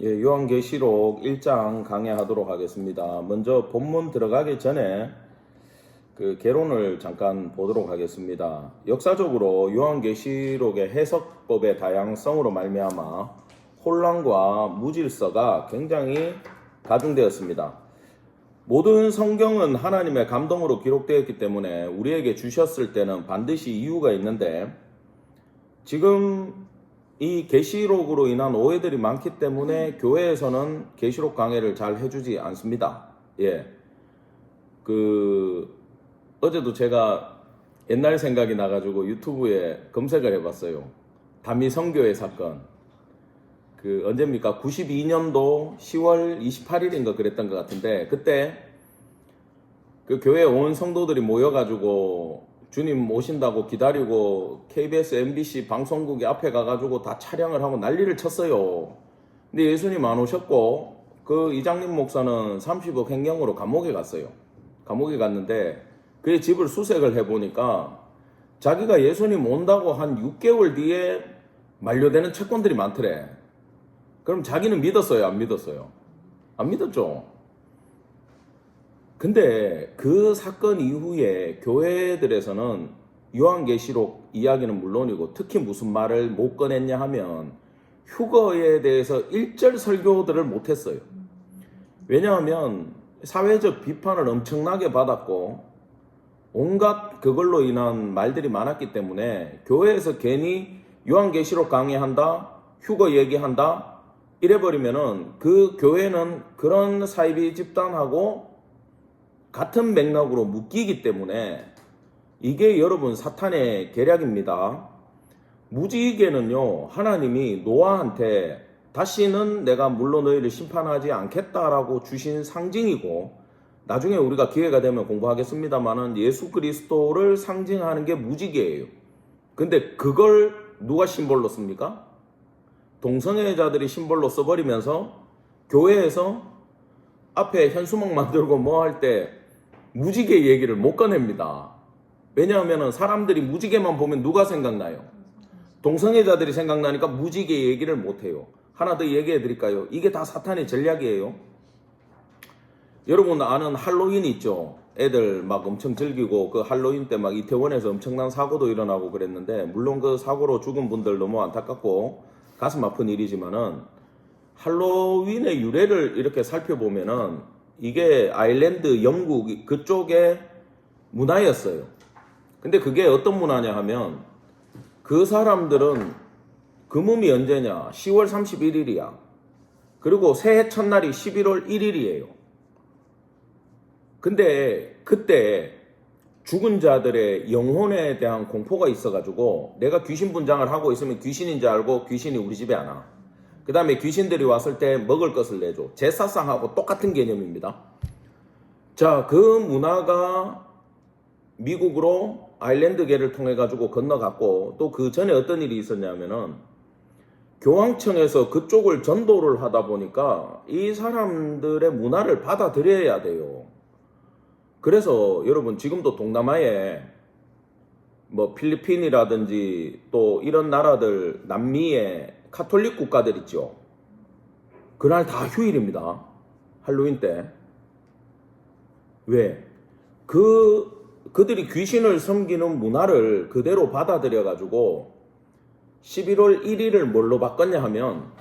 예, 요한계시록 1장 강의하도록 하겠습니다. 먼저 본문 들어가기 전에 그 개론을 잠깐 보도록 하겠습니다. 역사적으로 요한계시록의 해석법의 다양성으로 말미암아 혼란과 무질서가 굉장히 가중되었습니다. 모든 성경은 하나님의 감동으로 기록되었기 때문에 우리에게 주셨을 때는 반드시 이유가 있는데, 지금 이 계시록으로 인한 오해들이 많기 때문에 교회에서는 계시록 강해를 잘 해주지 않습니다. 예. 어제도 제가 옛날 생각이 나가지고 유튜브에 검색을 해봤어요. 다미성교회 사건. 언제입니까? 92년도 10월 28일인가 그랬던 것 같은데, 그때 그 교회 온 성도들이 모여가지고 주님 오신다고 기다리고 KBS, MBC 방송국이 앞에 가가지고 다 촬영을 하고 난리를 쳤어요. 근데 예수님 안 오셨고 그 이장님 목사는 30억 횡령으로 감옥에 갔어요. 감옥에 갔는데 그의 집을 수색을 해보니까 자기가 예수님 온다고 한 6개월 뒤에 만료되는 채권들이 많더래. 그럼 자기는 믿었어요? 안 믿었어요? 안 믿었죠. 근데 그 사건 이후에 교회들에서는 요한계시록 이야기는 물론이고 특히 무슨 말을 못 꺼냈냐 하면 휴거에 대해서 일절 설교들을 못했어요. 왜냐하면 사회적 비판을 엄청나게 받았고 온갖 그걸로 인한 말들이 많았기 때문에 교회에서 괜히 요한계시록 강의한다, 휴거 얘기한다 이래버리면은 그 교회는 그런 사이비 집단하고 같은 맥락으로 묶이기 때문에 이게 여러분 사탄의 계략입니다. 무지개는요, 하나님이 노아한테 다시는 내가 물로 너희를 심판하지 않겠다라고 주신 상징이고, 나중에 우리가 기회가 되면 공부하겠습니다만은 예수 그리스도를 상징하는 게 무지개예요. 근데 그걸 누가 심볼로 씁니까? 동성애자들이 심볼로 써버리면서 교회에서 앞에 현수막 만들고 뭐 할 때 무지개 얘기를 못 꺼냅니다. 왜냐하면 사람들이 무지개만 보면 누가 생각나요? 동성애자들이 생각나니까 무지개 얘기를 못해요. 하나 더 얘기해 드릴까요? 이게 다 사탄의 전략이에요. 여러분 아는 할로윈 있죠? 애들 막 엄청 즐기고 그 할로윈 때 막 이태원에서 엄청난 사고도 일어나고 그랬는데, 물론 그 사고로 죽은 분들 너무 안타깝고 가슴 아픈 일이지만은 할로윈의 유래를 이렇게 살펴보면은 이게 아일랜드, 영국 그쪽의 문화였어요. 근데 그게 어떤 문화냐 하면 그 사람들은 금음이 언제냐? 10월 31일이야. 그리고 새해 첫날이 11월 1일이에요. 근데 그때 죽은 자들의 영혼에 대한 공포가 있어가지고 내가 귀신 분장을 하고 있으면 귀신인 줄 알고 귀신이 우리 집에 안 와. 그 다음에 귀신들이 왔을 때 먹을 것을 내줘. 제사상하고 똑같은 개념입니다. 자, 그 문화가 미국으로 아일랜드계를 통해 가지고 건너갔고, 또 그 전에 어떤 일이 있었냐면은 교황청에서 그쪽을 전도를 하다 보니까 이 사람들의 문화를 받아들여야 돼요. 그래서 여러분 지금도 동남아에 뭐 필리핀이라든지 또 이런 나라들, 남미에 카톨릭 국가들 있죠. 그날 다 휴일입니다. 할로윈 때. 왜? 그들이 귀신을 섬기는 문화를 그대로 받아들여 가지고 11월 1일을 뭘로 바꿨냐 하면,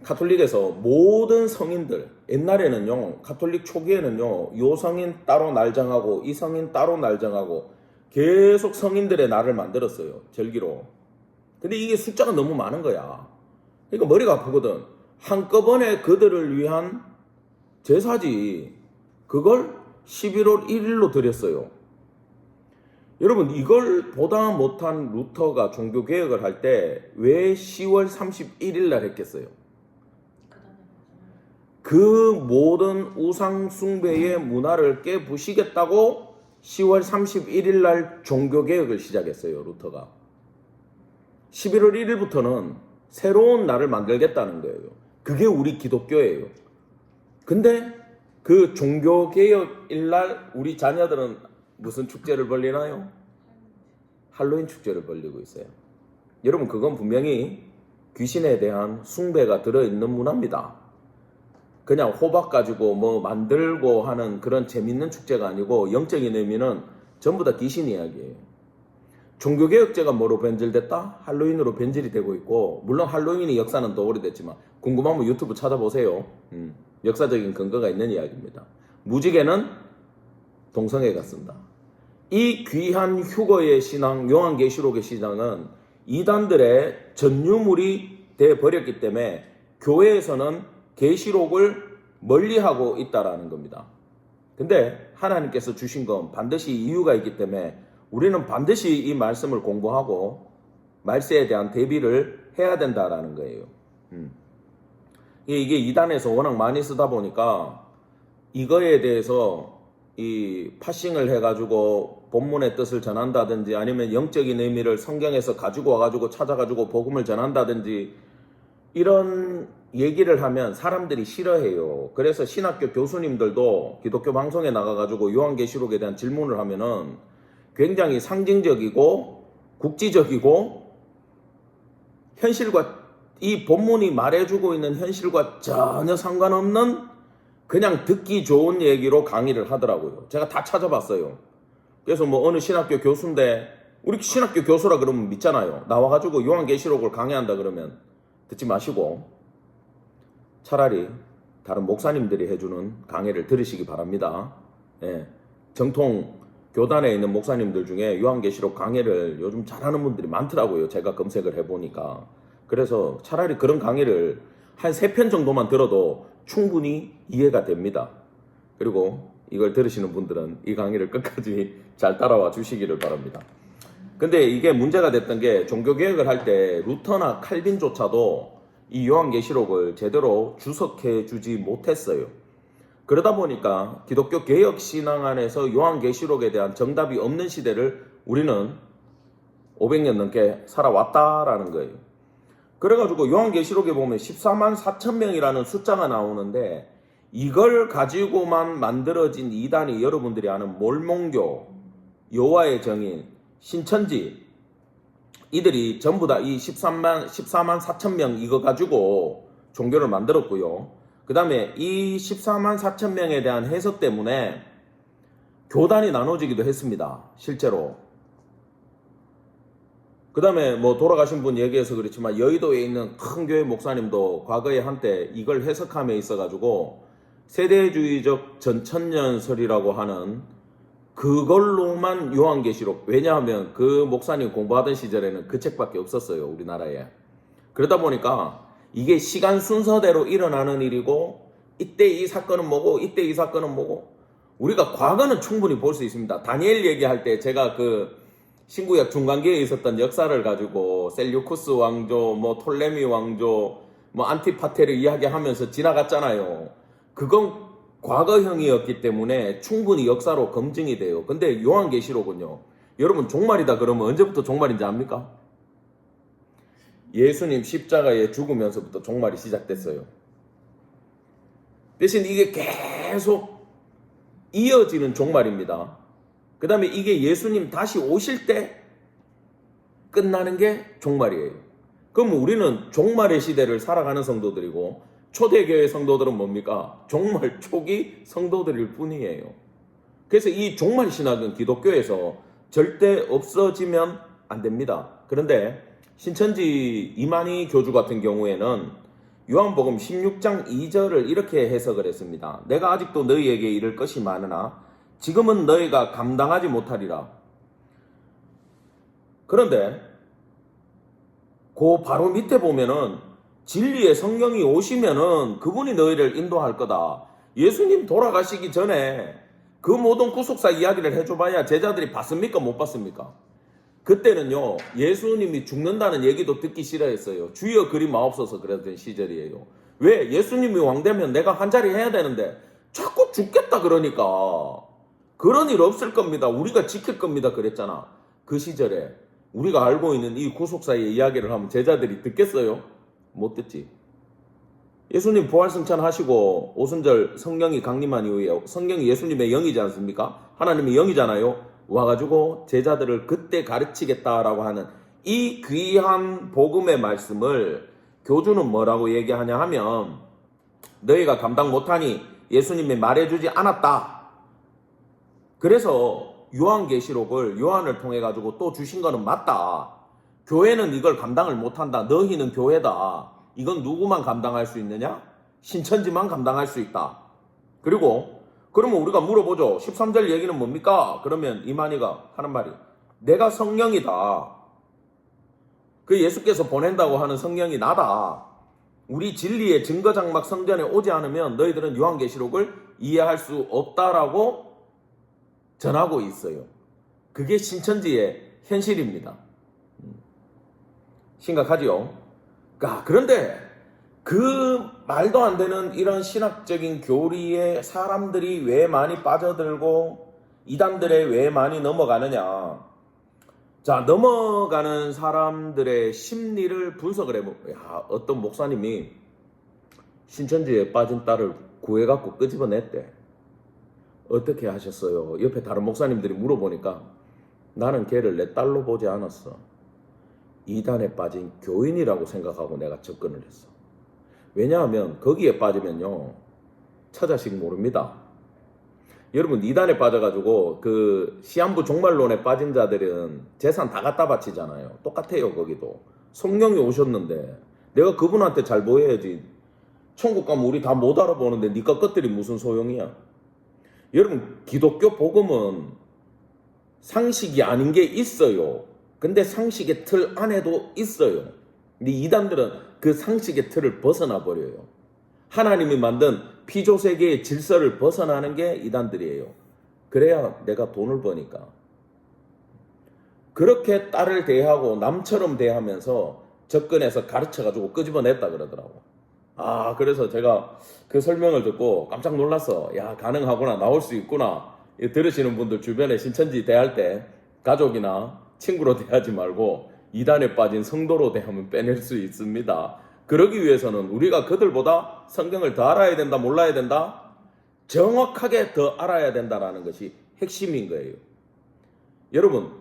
카톨릭에서 모든 성인들, 옛날에는요, 카톨릭 초기에는요, 요 성인 따로 날 정하고 이 성인 따로 날 정하고 계속 성인들의 날을 만들었어요. 절기로. 근데 이게 숫자가 너무 많은 거야. 그러니까 머리가 아프거든. 한꺼번에 그들을 위한 제사지. 그걸 11월 1일로 드렸어요. 여러분, 이걸 보다 못한 루터가 종교개혁을 할 때 왜 10월 31일 날 했겠어요? 그 모든 우상숭배의 문화를 깨부시겠다고 10월 31일 날 종교개혁을 시작했어요, 루터가. 11월 1일부터는 새로운 날을 만들겠다는 거예요. 그게 우리 기독교예요. 근데 그 종교개혁일 날 우리 자녀들은 무슨 축제를 벌리나요? 할로윈 축제를 벌리고 있어요. 여러분, 그건 분명히 귀신에 대한 숭배가 들어있는 문화입니다. 그냥 호박 가지고 뭐 만들고 하는 그런 재밌는 축제가 아니고 영적인 의미는 전부 다 귀신 이야기예요. 종교개혁제가 뭐로 변질됐다? 할로윈으로 변질이 되고 있고, 물론 할로윈이 역사는 더 오래됐지만 궁금하면 유튜브 찾아보세요. 역사적인 근거가 있는 이야기입니다. 무지개는 동성애 같습니다. 이 귀한 휴거의 신앙, 요한계시록의 신앙은 이단들의 전유물이 되어버렸기 때문에 교회에서는 계시록을 멀리하고 있다라는 겁니다. 근데 하나님께서 주신 건 반드시 이유가 있기 때문에 우리는 반드시 이 말씀을 공부하고 말세에 대한 대비를 해야 된다라는 거예요. 이게 이단에서 워낙 많이 쓰다 보니까 이거에 대해서 이 파싱을 해가지고 본문의 뜻을 전한다든지 아니면 영적인 의미를 성경에서 가지고 와가지고 찾아가지고 복음을 전한다든지 이런 얘기를 하면 사람들이 싫어해요. 그래서 신학교 교수님들도 기독교 방송에 나가가지고 요한계시록에 대한 질문을 하면은 굉장히 상징적이고 국지적이고 현실과 이 본문이 말해주고 있는 현실과 전혀 상관없는 그냥 듣기 좋은 얘기로 강의를 하더라고요. 제가 다 찾아봤어요. 그래서 뭐 어느 신학교 교수인데 우리 신학교 교수라 그러면 믿잖아요. 나와가지고 요한계시록을 강의한다 그러면 듣지 마시고 차라리 다른 목사님들이 해주는 강의를 들으시기 바랍니다. 예, 정통 교단에 있는 목사님들 중에 요한계시록 강의를 요즘 잘하는 분들이 많더라고요. 제가 검색을 해보니까. 그래서 차라리 그런 강의를 한 3편 정도만 들어도 충분히 이해가 됩니다. 그리고 이걸 들으시는 분들은 이 강의를 끝까지 잘 따라와 주시기를 바랍니다. 근데 이게 문제가 됐던 게 종교개혁을 할 때 루터나 칼빈조차도 이 요한계시록을 제대로 주석해 주지 못했어요. 그러다 보니까 기독교 개혁 신앙 안에서 요한계시록에 대한 정답이 없는 시대를 우리는 500년 넘게 살아왔다라는 거예요. 그래가지고 요한계시록에 보면 14만 4천 명이라는 숫자가 나오는데 이걸 가지고만 만들어진 이단이 여러분들이 아는 몰몬교, 여호와의 정인, 신천지 이들이 전부 다 이 14만 4천 명 이거 가지고 종교를 만들었고요. 그 다음에 이 14만 4천 명에 대한 해석 때문에 교단이 나눠지기도 했습니다. 실제로. 그 다음에 뭐 돌아가신 분 얘기해서 그렇지만 여의도에 있는 큰 교회 목사님도 과거에 한때 이걸 해석함에 있어가지고 세대주의적 전천년설이라고 하는 그걸로만 요한계시록, 왜냐하면 그 목사님 공부하던 시절에는 그 책밖에 없었어요. 우리나라에. 그러다 보니까 이게 시간 순서대로 일어나는 일이고 이때 이 사건은 뭐고 이때 이 사건은 뭐고 우리가 과거는 충분히 볼 수 있습니다. 다니엘 얘기할 때 제가 그 신구약 중간기에 있었던 역사를 가지고 셀류쿠스 왕조, 뭐 톨레미 왕조, 뭐 안티파테를 이야기하면서 지나갔잖아요. 그건 과거형이었기 때문에 충분히 역사로 검증이 돼요. 근데 요한계시록은요. 여러분 종말이다 그러면 언제부터 종말인지 압니까? 예수님 십자가에 죽으면서부터 종말이 시작됐어요. 대신 이게 계속 이어지는 종말입니다. 그 다음에 이게 예수님 다시 오실 때 끝나는 게 종말이에요. 그럼 우리는 종말의 시대를 살아가는 성도들이고 초대교회 성도들은 뭡니까? 종말 초기 성도들일 뿐이에요. 그래서 이 종말 신학은 기독교에서 절대 없어지면 안 됩니다. 그런데 신천지 이만희 교주 같은 경우에는 요한복음 16장 2절을 이렇게 해석을 했습니다. 내가 아직도 너희에게 이를 것이 많으나 지금은 너희가 감당하지 못하리라. 그런데 그 바로 밑에 보면은 진리의 성령이 오시면은 그분이 너희를 인도할 거다. 예수님 돌아가시기 전에 그 모든 구속사 이야기를 해줘봐야 제자들이 봤습니까? 못 봤습니까? 그때는요, 예수님이 죽는다는 얘기도 듣기 싫어했어요. 주여 그리 마옵소서 그랬던 시절이에요. 왜? 예수님이 왕되면 내가 한 자리 해야 되는데 자꾸 죽겠다 그러니까. 그런 일 없을 겁니다. 우리가 지킬 겁니다. 그랬잖아. 그 시절에 우리가 알고 있는 이 구속사의 이야기를 하면 제자들이 듣겠어요? 못 듣지. 예수님 부활승천 하시고 오순절 성령이 강림한 이후에 성령이 예수님의 영이지 않습니까? 하나님의 영이잖아요. 와가지고 제자들을 그때 가르치겠다라고 하는 이 귀한 복음의 말씀을 교주는 뭐라고 얘기하냐 하면 너희가 감당 못하니 예수님이 말해주지 않았다. 그래서 요한계시록을 요한을 통해 가지고 또 주신 거는 맞다. 교회는 이걸 감당을 못한다. 너희는 교회다. 이건 누구만 감당할 수 있느냐? 신천지만 감당할 수 있다. 그리고 그러면 우리가 물어보죠. 13절 얘기는 뭡니까? 그러면 이만희가 하는 말이 내가 성령이다. 그 예수께서 보낸다고 하는 성령이 나다. 우리 진리의 증거장막 성전에 오지 않으면 너희들은 요한계시록을 이해할 수 없다라고 전하고 있어요. 그게 신천지의 현실입니다. 심각하지요? 그런데 그 말도 안 되는 이런 신학적인 교리에 사람들이 왜 많이 빠져들고 이단들에 왜 많이 넘어가느냐. 자, 넘어가는 사람들의 심리를 분석을 해보면, 어떤 목사님이 신천지에 빠진 딸을 구해갖고 끄집어냈대. 어떻게 하셨어요? 옆에 다른 목사님들이 물어보니까 나는 걔를 내 딸로 보지 않았어. 이단에 빠진 교인이라고 생각하고 내가 접근을 했어. 왜냐하면 거기에 빠지면요, 처자식 모릅니다. 여러분, 이단에 빠져가지고 그 시한부 종말론에 빠진 자들은 재산 다 갖다 바치잖아요. 똑같아요. 거기도 성령이 오셨는데 내가 그분한테 잘 보여야지. 천국 가면 우리 다 못 알아보는데 니가 것들이 무슨 소용이야. 여러분, 기독교 복음은 상식이 아닌 게 있어요. 근데 상식의 틀 안에도 있어요. 근데 이단들은 그 상식의 틀을 벗어나 버려요. 하나님이 만든 피조세계의 질서를 벗어나는 게 이단들이에요. 그래야 내가 돈을 버니까. 그렇게 딸을 대하고 남처럼 대하면서 접근해서 가르쳐가지고 끄집어냈다 그러더라고. 그래서 제가 그 설명을 듣고 깜짝 놀랐어. 야, 가능하구나. 나올 수 있구나. 들으시는 분들 주변에 신천지 대할 때 가족이나 친구로 대하지 말고 이단에 빠진 성도로 대하면 빼낼 수 있습니다. 그러기 위해서는 우리가 그들보다 성경을 더 알아야 된다, 몰라야 된다? 정확하게 더 알아야 된다라는 것이 핵심인 거예요. 여러분,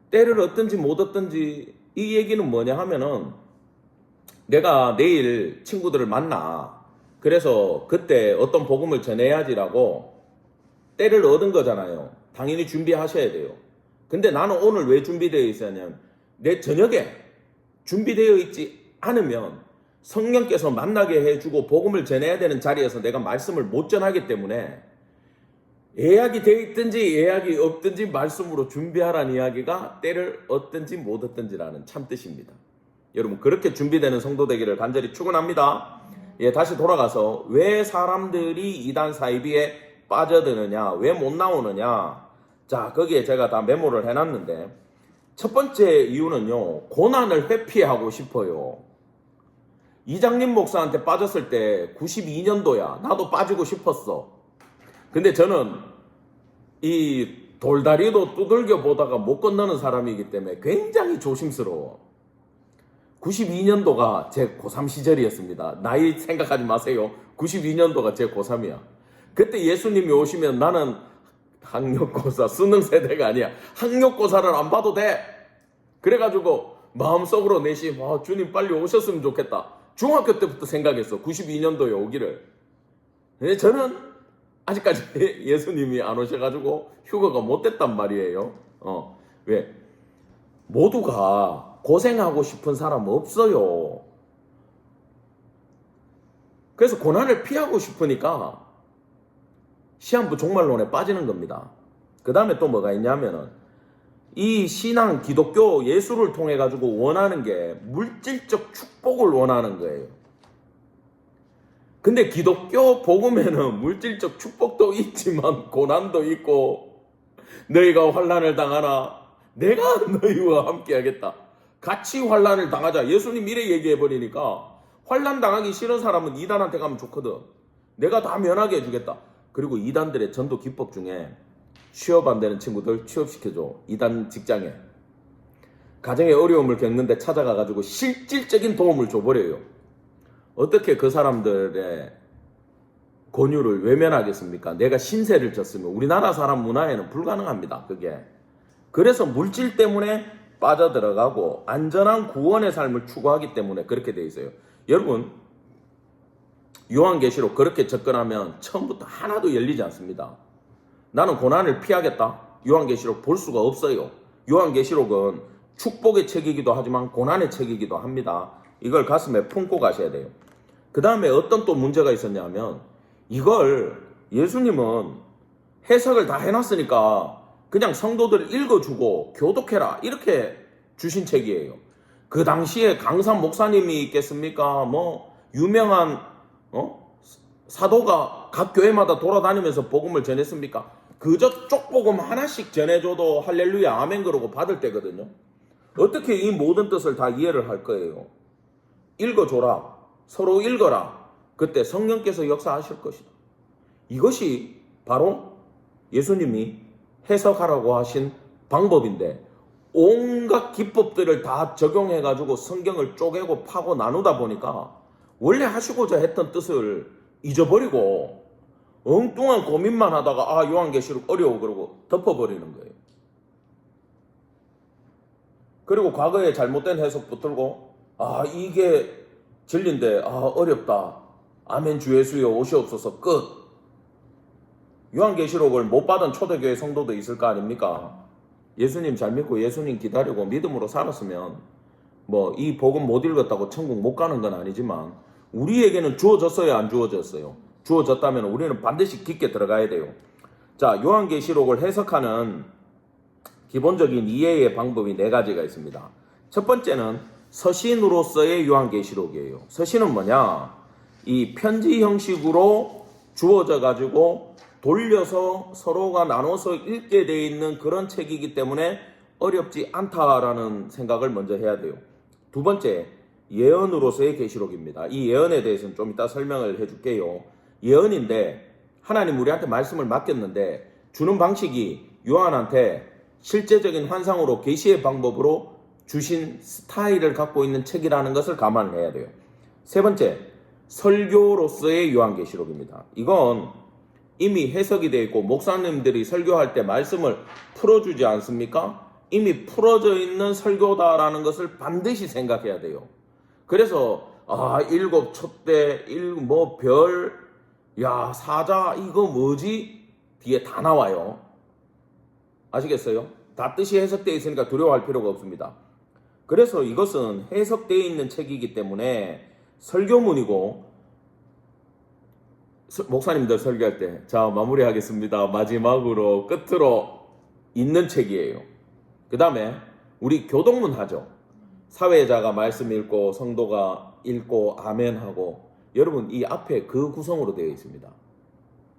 때를 얻든지 못 얻든지 이 얘기는 뭐냐 하면은 내가 내일 친구들을 만나. 그래서 그때 어떤 복음을 전해야지라고 때를 얻은 거잖아요. 당연히 준비하셔야 돼요. 근데 나는 오늘 왜 준비되어 있었냐면 내 저녁에 준비되어 있지 않으면 성령께서 만나게 해주고 복음을 전해야 되는 자리에서 내가 말씀을 못 전하기 때문에 예약이 되어 있든지 예약이 없든지 말씀으로 준비하라는 이야기가 때를 얻든지 못 얻든지라는 참뜻입니다. 여러분, 그렇게 준비되는 성도 되기를 간절히 축원합니다. 다시 돌아가서 왜 사람들이 이단 사이비에 빠져드느냐, 왜 못 나오느냐. 자, 거기에 제가 다 메모를 해놨는데 첫 번째 이유는요, 고난을 회피하고 싶어요. 이장님 목사한테 빠졌을 때 92년도야. 나도 빠지고 싶었어. 근데 저는 이 돌다리도 두들겨 보다가 못 건너는 사람이기 때문에 굉장히 조심스러워. 92년도가 제 고3 시절이었습니다. 나이 생각하지 마세요. 92년도가 제 고3이야. 그때 예수님이 오시면 나는 학력고사, 수능 세대가 아니야. 학력고사를 안 봐도 돼. 그래가지고 마음속으로 내심 주님 빨리 오셨으면 좋겠다. 중학교 때부터 생각했어. 92년도에 오기를. 근데 저는 아직까지 예수님이 안 오셔가지고 휴가가 못 됐단 말이에요. 왜? 모두가 고생하고 싶은 사람 없어요. 그래서 고난을 피하고 싶으니까 시한부 종말론에 빠지는 겁니다. 그 다음에 또 뭐가 있냐면은 이 신앙 기독교 예수를 통해 가지고 원하는 게 물질적 축복을 원하는 거예요. 근데 기독교 복음에는 물질적 축복도 있지만 고난도 있고 너희가 환난을 당하나 내가 너희와 함께 하겠다. 같이 환난을 당하자. 예수님 이래 얘기해 버리니까 환난 당하기 싫은 사람은 이단한테 가면 좋거든. 내가 다 면하게 해주겠다. 그리고 이단들의 전도 기법 중에 취업 안 되는 친구들 취업시켜줘. 이단 직장에. 가정에 어려움을 겪는데 찾아가가지고 실질적인 도움을 줘버려요. 어떻게 그 사람들의 권유를 외면하겠습니까? 내가 신세를 졌으면. 우리나라 사람 문화에는 불가능합니다. 그게. 그래서 물질 때문에 빠져들어가고 안전한 구원의 삶을 추구하기 때문에 그렇게 돼 있어요. 여러분, 요한계시록 그렇게 접근하면 처음부터 하나도 열리지 않습니다. 나는 고난을 피하겠다. 요한계시록 볼 수가 없어요. 요한계시록은 축복의 책이기도 하지만 고난의 책이기도 합니다. 이걸 가슴에 품고 가셔야 돼요. 그 다음에 어떤 또 문제가 있었냐면, 이걸 예수님은 해석을 다 해놨으니까 그냥 성도들 읽어주고 교독해라 이렇게 주신 책이에요. 그 당시에 강산 목사님이 있겠습니까? 뭐 유명한 사도가 각 교회마다 돌아다니면서 복음을 전했습니까? 그저 쪽복음 하나씩 전해줘도 할렐루야 아멘 그러고 받을 때거든요. 어떻게 이 모든 뜻을 다 이해를 할 거예요? 읽어줘라. 서로 읽어라. 그때 성령께서 역사하실 것이다. 이것이 바로 예수님이 해석하라고 하신 방법인데, 온갖 기법들을 다 적용해가지고 성경을 쪼개고 파고 나누다 보니까 원래 하시고자 했던 뜻을 잊어버리고 엉뚱한 고민만 하다가 요한계시록 어려워 그러고 덮어버리는 거예요. 그리고 과거에 잘못된 해석 붙들고 이게 진리인데 어렵다. 아멘 주 예수여 오시옵소서 끝. 요한계시록을 못 받은 초대교회 성도도 있을 거 아닙니까? 예수님 잘 믿고 예수님 기다리고 믿음으로 살았으면 뭐 이 복음 못 읽었다고 천국 못 가는 건 아니지만 우리에게는 주어졌어요, 안 주어졌어요? 주어졌다면 우리는 반드시 깊게 들어가야 돼요. 자, 요한계시록을 해석하는 기본적인 이해의 방법이 4가지가 있습니다. 첫 번째는 서신으로서의 요한계시록이에요. 서신은 뭐냐? 이 편지 형식으로 주어져 가지고 돌려서 서로가 나눠서 읽게 되어 있는 그런 책이기 때문에 어렵지 않다라는 생각을 먼저 해야 돼요. 두 번째, 예언으로서의 계시록입니다. 이 예언에 대해서는 좀 이따 설명을 해줄게요. 예언인데 하나님 우리한테 말씀을 맡겼는데 주는 방식이 요한한테 실제적인 환상으로 계시의 방법으로 주신 스타일을 갖고 있는 책이라는 것을 감안해야 돼요. 세 번째, 설교로서의 요한계시록입니다. 이건 이미 해석이 되어 있고 목사님들이 설교할 때 말씀을 풀어주지 않습니까? 이미 풀어져 있는 설교다라는 것을 반드시 생각해야 돼요. 그래서 일곱 촛대, 별, 사자 이거 뭐지? 뒤에 다 나와요. 아시겠어요? 다 뜻이 해석되어 있으니까 두려워할 필요가 없습니다. 그래서 이것은 해석되어 있는 책이기 때문에 설교문이고, 목사님들 설교할 때 자 마무리하겠습니다. 마지막으로 끝으로 있는 책이에요. 그 다음에 우리 교독문 하죠. 사회자가 말씀 읽고 성도가 읽고 아멘하고, 여러분 이 앞에 그 구성으로 되어 있습니다.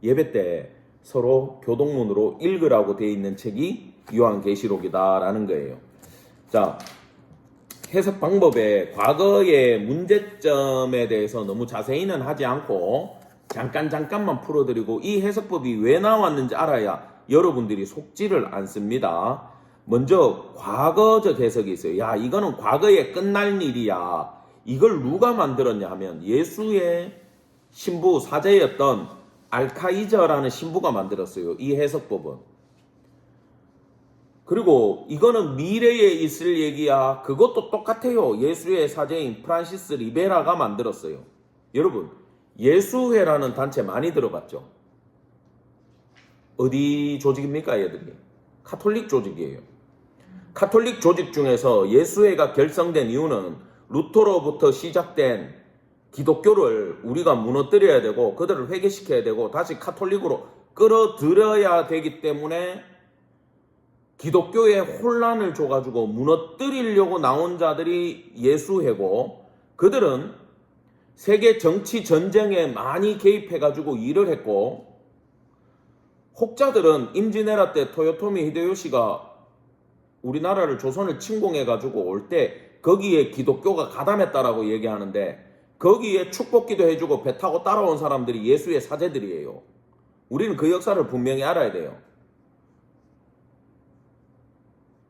예배 때 서로 교독문으로 읽으라고 되어 있는 책이 요한계시록이다라는 거예요. 자, 해석 방법의 과거의 문제점에 대해서 너무 자세히는 하지 않고 잠깐만 풀어드리고, 이 해석법이 왜 나왔는지 알아야 여러분들이 속지를 않습니다. 먼저 과거적 해석이 있어요. 이거는 과거에 끝날 일이야. 이걸 누가 만들었냐 하면 예수의 신부 사제였던 알카이저라는 신부가 만들었어요. 이 해석법은. 그리고 이거는 미래에 있을 얘기야. 그것도 똑같아요. 예수의 사제인 프란시스 리베라가 만들었어요. 여러분, 예수회라는 단체 많이 들어봤죠? 어디 조직입니까, 얘들이? 카톨릭 조직이에요. 카톨릭 조직 중에서 예수회가 결성된 이유는 루터로부터 시작된 기독교를 우리가 무너뜨려야 되고 그들을 회개시켜야 되고 다시 카톨릭으로 끌어들여야 되기 때문에 기독교에 혼란을 줘가지고 무너뜨리려고 나온 자들이 예수회고, 그들은 세계 정치 전쟁에 많이 개입해가지고 일을 했고, 혹자들은 임진왜란 때 토요토미 히데요시가 우리나라를 조선을 침공해가지고 올 때 거기에 기독교가 가담했다라고 얘기하는데, 거기에 축복기도 해주고 배 타고 따라온 사람들이 예수의 사제들이에요. 우리는 그 역사를 분명히 알아야 돼요.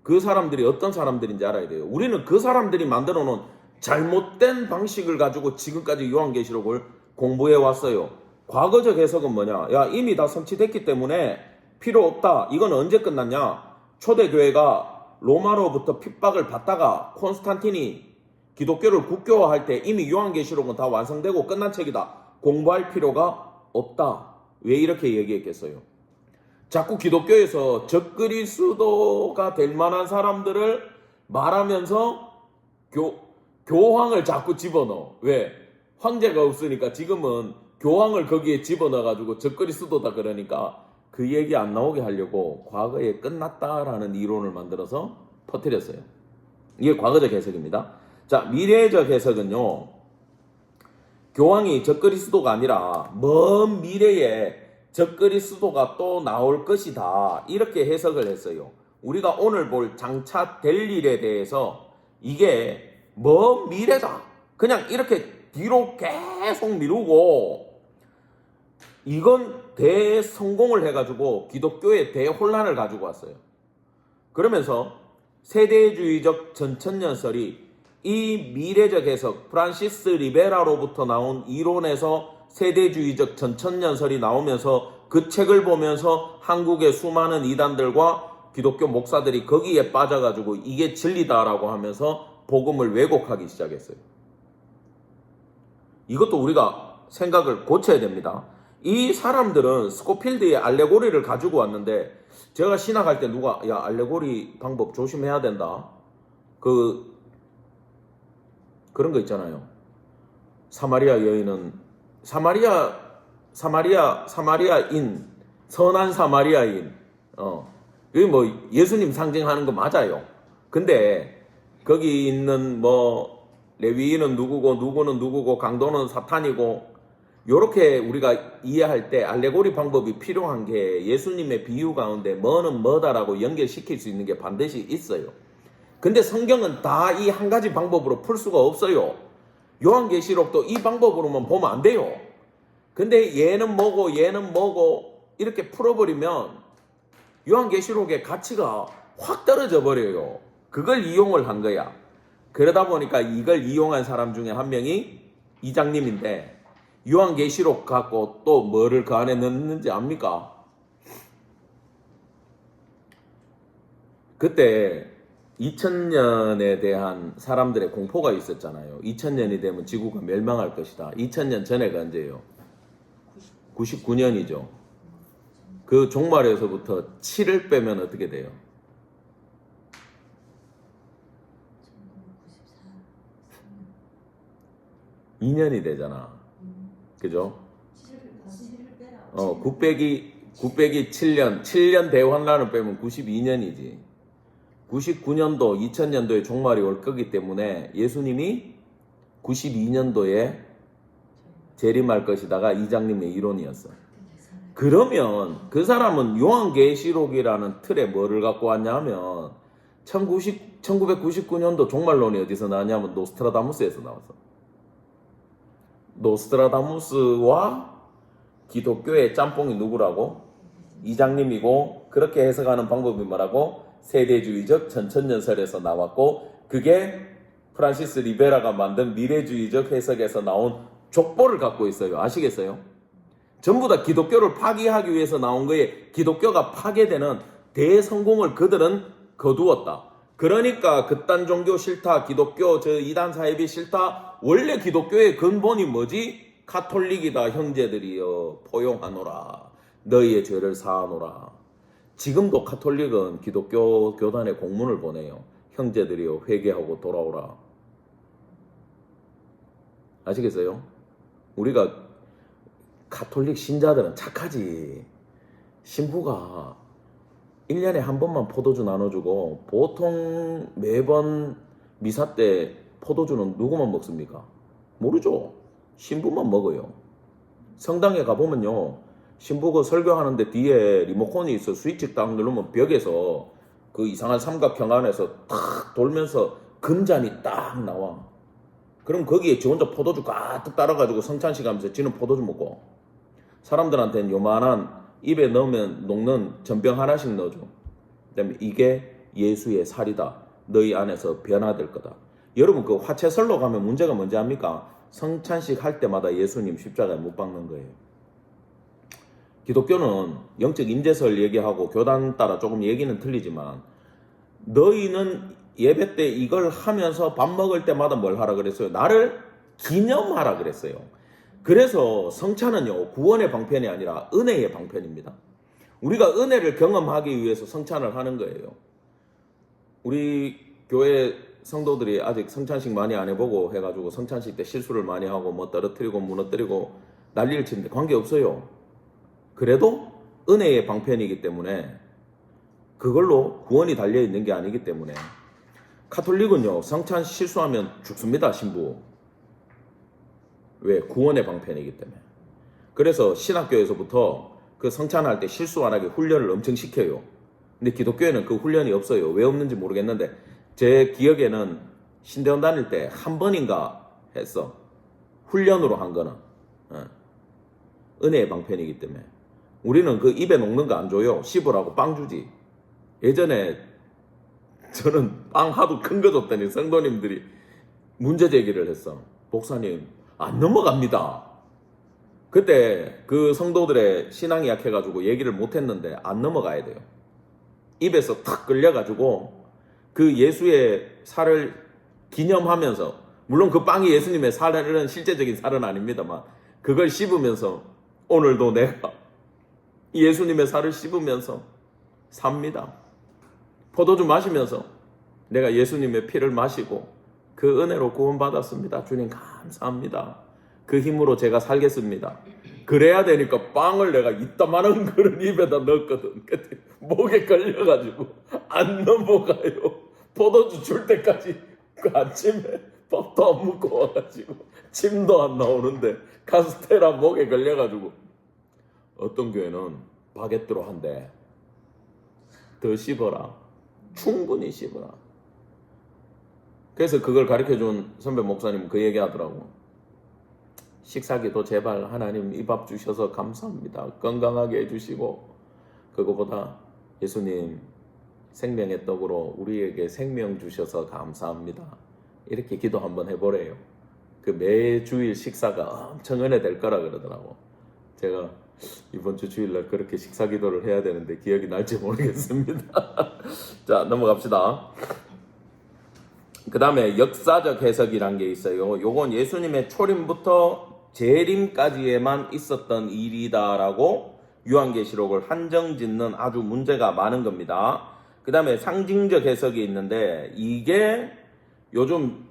그 사람들이 어떤 사람들인지 알아야 돼요. 우리는 그 사람들이 만들어 놓은 잘못된 방식을 가지고 지금까지 요한계시록을 공부해 왔어요. 과거적 해석은 뭐냐? 이미 다 성취됐기 때문에 필요 없다. 이건 언제 끝났냐? 초대교회가 로마로부터 핍박을 받다가 콘스탄틴이 기독교를 국교화할 때 이미 요한계시록은 다 완성되고 끝난 책이다. 공부할 필요가 없다. 왜 이렇게 얘기했겠어요? 자꾸 기독교에서 적그리스도가 될 만한 사람들을 말하면서 교황을 자꾸 집어넣어. 왜? 황제가 없으니까 지금은 교황을 거기에 집어넣어가지고 적그리스도다 그러니까 그 얘기 안 나오게 하려고 과거에 끝났다라는 이론을 만들어서 퍼뜨렸어요. 이게 과거적 해석입니다. 자, 미래적 해석은요. 교황이 적그리스도가 아니라 먼 미래에 적그리스도가 또 나올 것이다. 이렇게 해석을 했어요. 우리가 오늘 볼 장차 될 일에 대해서 이게 먼 미래다. 그냥 이렇게 뒤로 계속 미루고 이건 대성공을 해가지고 기독교의 대혼란을 가지고 왔어요. 그러면서 세대주의적 전천년설이 이 미래적 해석, 프란시스 리베라로부터 나온 이론에서 세대주의적 전천년설이 나오면서 그 책을 보면서 한국의 수많은 이단들과 기독교 목사들이 거기에 빠져가지고 이게 진리다라고 하면서 복음을 왜곡하기 시작했어요. 이것도 우리가 생각을 고쳐야 됩니다. 이 사람들은 스코필드의 알레고리를 가지고 왔는데 제가 신학할 때 누가 야 알레고리 방법 조심해야 된다. 그런 거 있잖아요. 사마리아 여인은 사마리아인 선한 사마리아인 여기 뭐 예수님 상징하는 거 맞아요. 근데 거기 있는 뭐 레위인은 누구고 누구는 누구고 강도는 사탄이고 요렇게 우리가 이해할 때 알레고리 방법이 필요한 게 예수님의 비유 가운데 뭐는 뭐다라고 연결시킬 수 있는 게 반드시 있어요. 근데 성경은 다 이 한 가지 방법으로 풀 수가 없어요. 요한계시록도 이 방법으로만 보면 안 돼요. 근데 얘는 뭐고 이렇게 풀어버리면 요한계시록의 가치가 확 떨어져 버려요. 그걸 이용을 한 거야. 그러다 보니까 이걸 이용한 사람 중에 한 명이 이장님인데 요한계시록 갖고 또 뭐를 그 안에 넣는지 압니까? 그때 2000년에 대한 사람들의 공포가 있었잖아요. 2000년이 되면 지구가 멸망할 것이다. 2000년 전에가 언제예요? 99년이죠. 그 종말에서부터 7을 빼면 어떻게 돼요? 2년이 되잖아. 그죠? 9 빼기 7년 대환란을 빼면 92년이지. 99년도, 2000년도에 종말이 올 거기 때문에 예수님이 92년도에 재림할 것이다가 이장님의 이론이었어. 그러면 그 사람은 요한계시록이라는 틀에 뭐를 갖고 왔냐 하면 1999년도 종말론이 어디서 나왔냐면 노스트라다무스에서 나왔어. 노스트라다무스와 기독교의 짬뽕이 누구라고? 이장님이고 그렇게 해석하는 방법이 뭐라고? 세대주의적 전천년설에서 나왔고 그게 프란시스 리베라가 만든 미래주의적 해석에서 나온 족보를 갖고 있어요. 아시겠어요? 전부 다 기독교를 파기하기 위해서 나온 거에 기독교가 파괴되는 대성공을 그들은 거두었다. 그러니까 그딴 종교 싫다. 기독교 저 이단 사입이 싫다. 원래 기독교의 근본이 뭐지? 카톨릭이다. 형제들이여 포용하노라. 너희의 죄를 사하노라. 지금도 카톨릭은 기독교 교단에 공문을 보내요. 형제들이여 회개하고 돌아오라. 아시겠어요? 우리가 카톨릭 신자들은 착하지. 신부가 1년에 한 번만 포도주 나눠주고 보통 매번 미사 때 포도주는 누구만 먹습니까? 모르죠. 신부만 먹어요. 성당에 가보면요. 신부가 설교하는데 뒤에 리모컨이 있어. 스위치 딱 누르면 벽에서 그 이상한 삼각형 안에서 탁 돌면서 금잔이 딱 나와. 그럼 거기에 지 혼자 포도주 가득 따라가지고 성찬식 하면서 지는 포도주 먹고 사람들한테는 요만한 입에 넣으면 녹는 전병 하나씩 넣어줘. 그다음에 이게 예수의 살이다. 너희 안에서 변화될 거다. 여러분 그 화채설로 가면 문제가 뭔지 압니까? 성찬식 할 때마다 예수님 십자가에 못 박는 거예요. 기독교는 영적 임재설 얘기하고 교단 따라 조금 얘기는 틀리지만 너희는 예배 때 이걸 하면서 밥 먹을 때마다 뭘 하라 그랬어요? 나를 기념하라 그랬어요. 그래서 성찬은요, 구원의 방편이 아니라 은혜의 방편입니다. 우리가 은혜를 경험하기 위해서 성찬을 하는 거예요. 우리 교회 성도들이 아직 성찬식 많이 안 해보고 해가지고 성찬식 때 실수를 많이 하고 뭐 떨어뜨리고 무너뜨리고 난리를 치는데 관계없어요. 그래도 은혜의 방편이기 때문에 그걸로 구원이 달려있는 게 아니기 때문에 카톨릭은요, 성찬 실수하면 죽습니다, 신부. 왜? 구원의 방편이기 때문에. 그래서 신학교에서부터 그 성찬할 때 실수 안 하게 훈련을 엄청 시켜요. 근데 기독교에는 그 훈련이 없어요. 왜 없는지 모르겠는데 제 기억에는 신대원 다닐 때 한 번인가 했어. 훈련으로 한 거는. 은혜의 방편이기 때문에. 우리는 그 입에 녹는 거 안 줘요. 씹으라고 빵 주지. 예전에 저는 빵 하도 큰 거 줬더니 성도님들이 문제 제기를 했어. 목사님, 안 넘어갑니다. 그때 그 성도들의 신앙이 약해가지고 얘기를 못했는데 안 넘어가야 돼요. 입에서 탁 끌려가지고 그 예수의 살을 기념하면서, 물론 그 빵이 예수님의 살은 실제적인 살은 아닙니다만, 그걸 씹으면서 오늘도 내가 예수님의 살을 씹으면서 삽니다. 포도주 마시면서 내가 예수님의 피를 마시고 그 은혜로 구원받았습니다. 주님 감사합니다. 그 힘으로 제가 살겠습니다. 그래야 되니까 빵을 내가 이따만한 그릇 입에다 넣었거든. 그때 목에 걸려가지고 안 넘어가요. 포도주 줄 때까지 그 아침에 밥도 안 먹고 와가지고 침도 안 나오는데 카스테라 목에 걸려가지고, 어떤 교회는 바게트로 한대. 더 씹어라. 충분히 씹어라. 그래서 그걸 가르쳐준 선배 목사님은 그 얘기 하더라고. 식사기도 제발 하나님 이 밥 주셔서 감사합니다. 건강하게 해주시고, 그거보다 예수님 생명의 떡으로 우리에게 생명 주셔서 감사합니다. 이렇게 기도 한번 해보래요. 그 매주일 식사가 엄청 은혜 될 거라 그러더라고. 제가 이번 주 주일날 그렇게 식사 기도를 해야 되는데 기억이 날지 모르겠습니다. 자, 넘어갑시다. 그 다음에 역사적 해석이란 게 있어요. 요건 예수님의 초림부터 재림까지에만 있었던 일이다라고 요한계시록을 한정짓는 아주 문제가 많은 겁니다. 그 다음에 상징적 해석이 있는데, 이게 요즘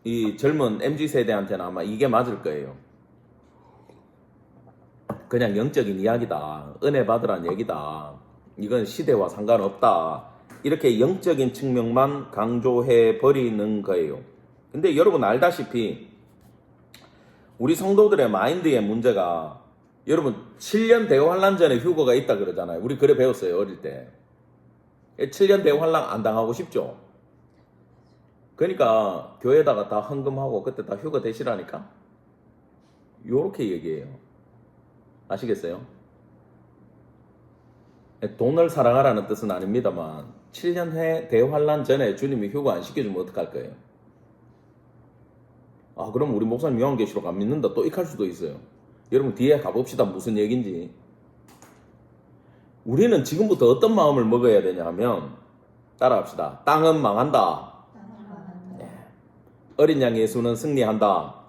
이 젊은 MZ세대한테는 아마 이게 맞을 거예요. 그냥 영적인 이야기다. 은혜 받으란 얘기다. 이건 시대와 상관없다. 이렇게 영적인 측면만 강조해 버리는 거예요. 근데 여러분 알다시피 우리 성도들의 마인드의 문제가, 여러분 7년 대환란 전에 휴거가 있다 그러잖아요. 우리 그래 배웠어요, 어릴 때. 7년 대환란 안 당하고 싶죠. 그러니까 교회에다가 다 헌금하고 그때 다 휴거 되시라니까. 요렇게 얘기해요. 아시겠어요? 돈을 사랑하라는 뜻은 아닙니다만 7년 대환란 전에 주님이 휴거 안 시켜주면 어떡할 거예요? 아, 그럼 우리 목사님 요한계시록 안 믿는다 또 익할 수도 있어요. 여러분 뒤에 가봅시다. 무슨 얘기인지. 우리는 지금부터 어떤 마음을 먹어야 되냐 하면, 따라합시다. 땅은 망한다. 네. 어린 양 예수는 승리한다.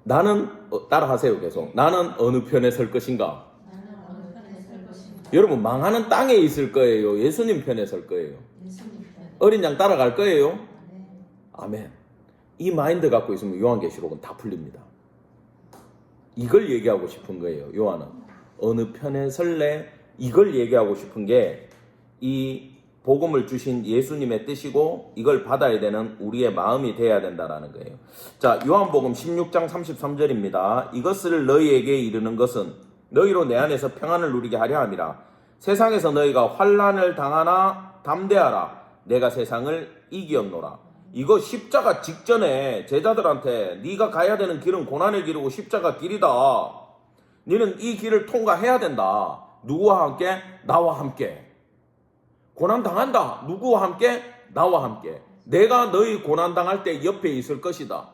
나는 따라하세요. 계속. 나는 어느 편에 설 것인가? 여러분 망하는 땅에 있을 거예요? 예수님 편에 설 거예요? 어린 양 따라갈 거예요? 아멘. 이 마인드 갖고 있으면 요한계시록은 다 풀립니다. 이걸 얘기하고 싶은 거예요. 요한은 어느 편에 설래? 이걸 얘기하고 싶은 게 이 복음을 주신 예수님의 뜻이고, 이걸 받아야 되는 우리의 마음이 돼야 된다라는 거예요. 자, 요한복음 16장 33절입니다. 이것을 너희에게 이르는 것은 너희로 내 안에서 평안을 누리게 하려 함이라. 세상에서 너희가 환난을 당하나 담대하라. 내가 세상을 이기었노라. 이거 십자가 직전에 제자들한테 네가 가야 되는 길은 고난의 길이고 십자가 길이다. 너는 이 길을 통과해야 된다. 누구와 함께? 나와 함께. 고난 당한다. 누구와 함께? 나와 함께. 내가 너희 고난 당할 때 옆에 있을 것이다.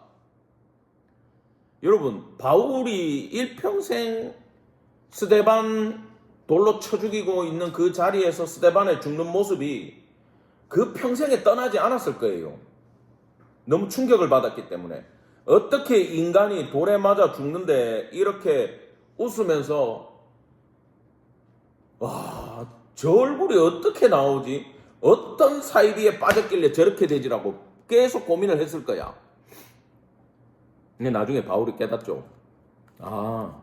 여러분, 바울이 일평생 스데반 돌로 쳐 죽이고 있는 그 자리에서 스데반의 죽는 모습이 그 평생에 떠나지 않았을 거예요. 너무 충격을 받았기 때문에. 어떻게 인간이 돌에 맞아 죽는데 이렇게 웃으면서 와, 저 얼굴이 어떻게 나오지? 어떤 사이비에 빠졌길래 저렇게 되지라고 계속 고민을 했을 거야. 근데 나중에 바울이 깨닫죠. 아,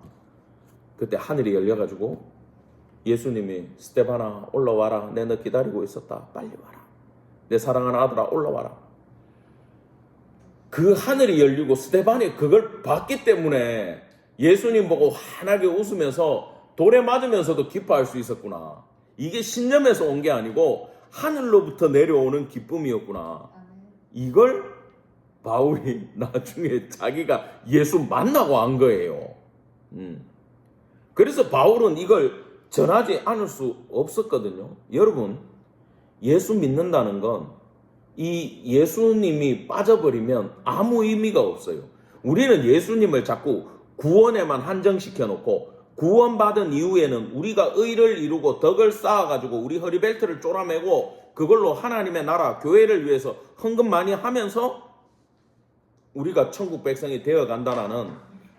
그때 하늘이 열려가지고 예수님이 스데반아 올라와라. 내 너 기다리고 있었다. 빨리 와라. 내 사랑하는 아들아 올라와라. 그 하늘이 열리고 스데반이 그걸 봤기 때문에 예수님 보고 환하게 웃으면서 돌에 맞으면서도 기뻐할 수 있었구나. 이게 신념에서 온 게 아니고 하늘로부터 내려오는 기쁨이었구나. 이걸 바울이 나중에 자기가 예수 만나고 안 거예요. 그래서 바울은 이걸 전하지 않을 수 없었거든요. 여러분, 예수 믿는다는 건 이 예수님이 빠져버리면 아무 의미가 없어요. 우리는 예수님을 자꾸 구원에만 한정시켜 놓고 구원받은 이후에는 우리가 의를 이루고 덕을 쌓아가지고 우리 허리벨트를 쪼라매고 그걸로 하나님의 나라, 교회를 위해서 헌금 많이 하면서 우리가 천국 백성이 되어간다라는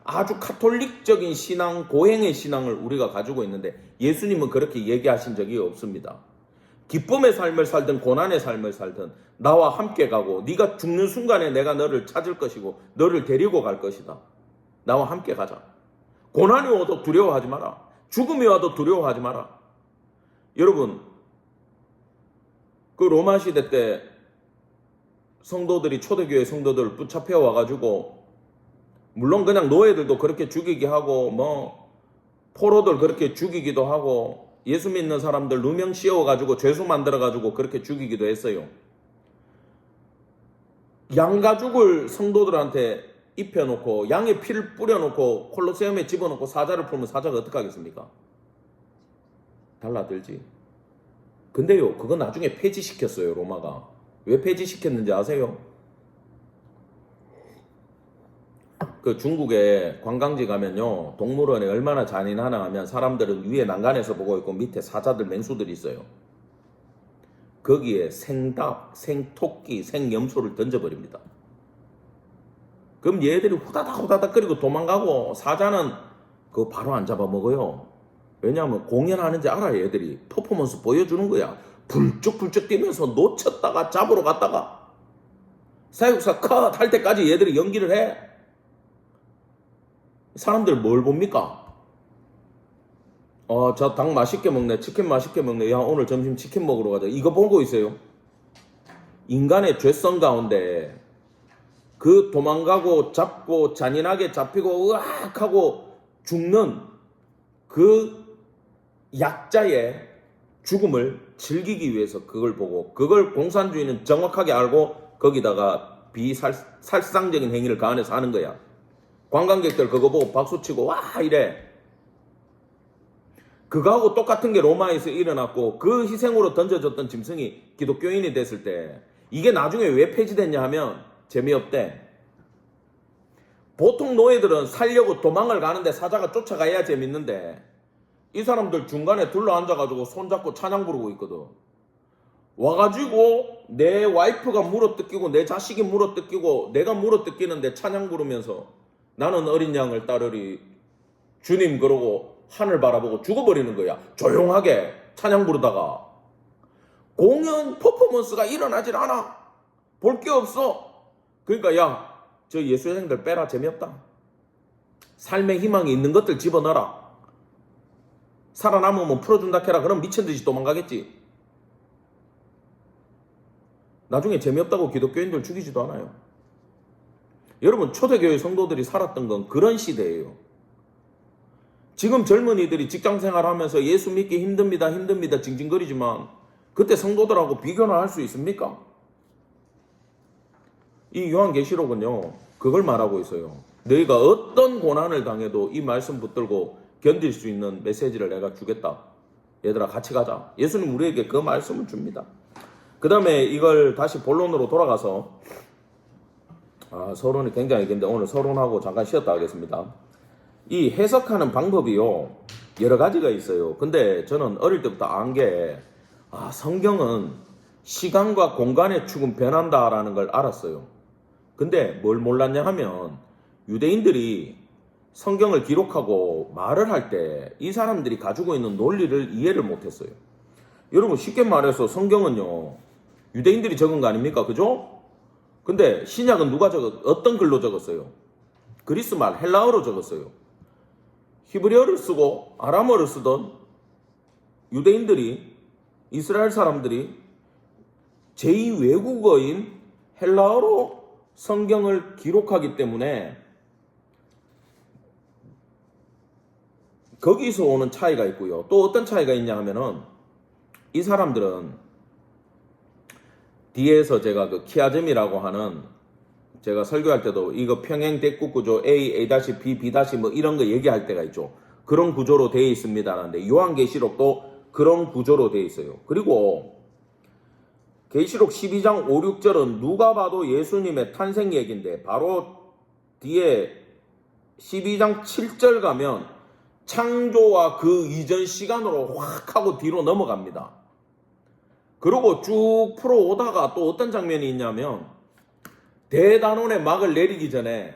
아주 카톨릭적인 신앙, 고행의 신앙을 우리가 가지고 있는데 예수님은 그렇게 얘기하신 적이 없습니다. 기쁨의 삶을 살든 고난의 삶을 살든 나와 함께 가고 네가 죽는 순간에 내가 너를 찾을 것이고 너를 데리고 갈 것이다. 나와 함께 가자. 고난이 와도 두려워하지 마라. 죽음이 와도 두려워하지 마라. 여러분, 그 로마 시대 때 성도들이 초대교회 성도들을 붙잡혀 와가지고 물론 그냥 노예들도 그렇게 죽이게 하고 뭐 포로들 그렇게 죽이기도 하고 예수 믿는 사람들 누명 씌워가지고 죄수 만들어가지고 그렇게 죽이기도 했어요. 양가죽을 성도들한테 입혀놓고 양의 피를 뿌려놓고 콜로세움에 집어넣고 사자를 풀면 사자가 어떻게 하겠습니까? 달라들지. 근데요, 그거 나중에 폐지시켰어요, 로마가. 왜 폐지시켰는지 아세요? 그 중국에 관광지 가면요, 동물원에 얼마나 잔인하나 하면 사람들은 위에 난간에서 보고 있고 밑에 사자들, 맹수들이 있어요. 거기에 생닭, 생토끼, 생염소를 던져버립니다. 그럼 얘들이 후다닥 거리고 도망가고 사자는 그거 바로 안 잡아먹어요. 왜냐하면 공연하는지 알아. 얘들이 퍼포먼스 보여주는 거야. 불쩍불쩍 뛰면서 놓쳤다가 잡으러 갔다가 사육사 컷 할 때까지 얘들이 연기를 해. 사람들 뭘 봅니까? 저 닭 맛있게 먹네, 치킨 맛있게 먹네, 야 오늘 점심 치킨 먹으러 가자, 이거 보고 있어요. 인간의 죄성 가운데 그 도망가고 잡고 잔인하게 잡히고 으악 하고 죽는 그 약자의 죽음을 즐기기 위해서 그걸 보고, 그걸 공산주의는 정확하게 알고 거기다가 비살상적인 행위를 가안해서 하는 거야. 관광객들 그거 보고 박수치고 와 이래. 그거하고 똑같은 게 로마에서 일어났고 그 희생으로 던져졌던 짐승이 기독교인이 됐을 때 이게 나중에 왜 폐지됐냐 하면 재미없대. 보통 노예들은 살려고 도망을 가는데 사자가 쫓아가야 재밌는데 이 사람들 중간에 둘러앉아가지고 손잡고 찬양 부르고 있거든. 와가지고 내 와이프가 물어뜯기고 내 자식이 물어뜯기고 내가 물어뜯기는데 찬양 부르면서 나는 어린 양을 따르리 주님 그러고 하늘 바라보고 죽어버리는 거야. 조용하게 찬양 부르다가. 공연 퍼포먼스가 일어나질 않아. 볼 게 없어. 그러니까 야, 저 예수생들 빼라. 재미없다. 삶의 희망이 있는 것들 집어넣어라. 살아남으면 풀어준다 캐라. 그럼 미친듯이 도망가겠지. 나중에 재미없다고 기독교인들 죽이지도 않아요. 여러분, 초대교회 성도들이 살았던 건 그런 시대예요. 지금 젊은이들이 직장생활하면서 예수 믿기 힘듭니다 징징거리지만 그때 성도들하고 비교나 할 수 있습니까? 이 요한계시록은요 그걸 말하고 있어요. 너희가 어떤 고난을 당해도 이 말씀 붙들고 견딜 수 있는 메시지를 내가 주겠다. 얘들아 같이 가자. 예수님 우리에게 그 말씀을 줍니다. 그 다음에 이걸 다시 본론으로 돌아가서 서론이 굉장히 긴데 오늘 서론하고 잠깐 쉬었다 하겠습니다. 이 해석하는 방법이요, 여러 가지가 있어요. 근데 저는 어릴 때부터 안 게, 성경은 시간과 공간의 축은 변한다라는 걸 알았어요. 근데 뭘 몰랐냐 하면 유대인들이 성경을 기록하고 말을 할 때 이 사람들이 가지고 있는 논리를 이해를 못했어요. 여러분 쉽게 말해서 성경은요 유대인들이 적은 거 아닙니까? 그죠? 근데 신약은 어떤 글로 적었어요? 그리스 말 헬라어로 적었어요. 히브리어를 쓰고 아람어를 쓰던 유대인들이, 이스라엘 사람들이 제2 외국어인 헬라어로 성경을 기록하기 때문에 거기서 오는 차이가 있고요. 또 어떤 차이가 있냐 하면은 이 사람들은 뒤에서 제가 그 키아즘이라고 하는, 제가 설교할 때도 이거 평행 대국 구조 A, A-B, B- 뭐 이런 거 얘기할 때가 있죠. 그런 구조로 되어 있습니다 하는데 요한계시록도 그런 구조로 되어 있어요. 그리고 계시록 12장 5, 6절은 누가 봐도 예수님의 탄생 얘기인데 바로 뒤에 12장 7절 가면 창조와 그 이전 시간으로 확 하고 뒤로 넘어갑니다. 그리고 쭉 풀어오다가 또 어떤 장면이 있냐면 대단원의 막을 내리기 전에